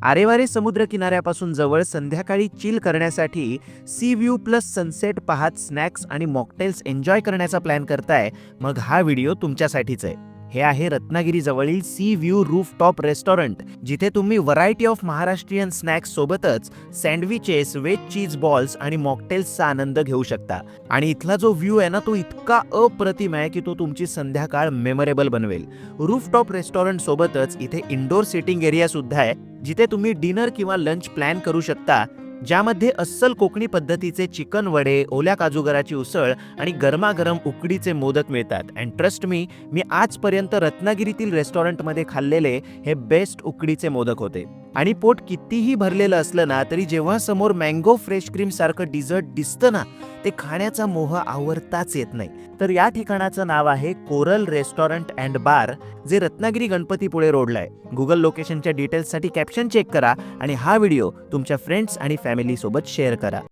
आरेवारे समुद्र किनाऱ्यापासून जवळ संध्याकाळी चिल करण्यासाठी सी व्ह्यू प्लस सनसेट पाहत स्नॅक्स आणि मॉकटेल्स एन्जॉय करण्याचा प्लॅन करताय, मग हा व्हिडिओ तुमच्यासाठीच आहे. हे आहे रत्नागिरी जवळील सी व्ह्यू रूफटॉप रेस्टॉरंट, जिथे तुम्ही व्हरायटी ऑफ महाराष्ट्रीयन स्नॅक्स सोबतच सँडविचेस, वेज चीज बॉल्स आणि मॉकटेल्सचा आनंद घेऊ शकता. आणि इथला जो व्ह्यू आहे ना, तो इतका अप्रतिम आहे की तो तुमची संध्याकाळ मेमोरेबल बनवेल. रूफटॉप रेस्टॉरंट सोबतच इथे इंडोर सिटिंग एरिया सुद्धा आहे, जिथे तुम्ही डिनर किंवा लंच प्लॅन करू शकता, ज्यामध्ये अस्सल कोकणी पद्धतीचे चिकन वडे, ओल्या काजूगराची उसळ आणि गरमागरम उकडीचे मोदक मिळतात. अँड ट्रस्ट मी आजपर्यंत रत्नागिरीतील रेस्टॉरंटमध्ये खाल्लेले हे बेस्ट उकडीचे मोदक होते. आणि पोट कितीही भरलेलं असलं ना, तरी जेव्हा समोर मँगो फ्रेश क्रीम सारखं डिझर्ट दिसतं ना, ते खाण्याचा मोह आवरताच येत नाही. तर या ठिकाणाचं नाव आहे कोरल रेस्टॉरंट अँड बार, जे रत्नागिरी गणपतीपुळे रोडला आहे. गुगल लोकेशनच्या डिटेल्ससाठी कॅप्शन चेक करा आणि हा व्हिडिओ तुमच्या फ्रेंड्स आणि फॅमिली सोबत शेअर करा.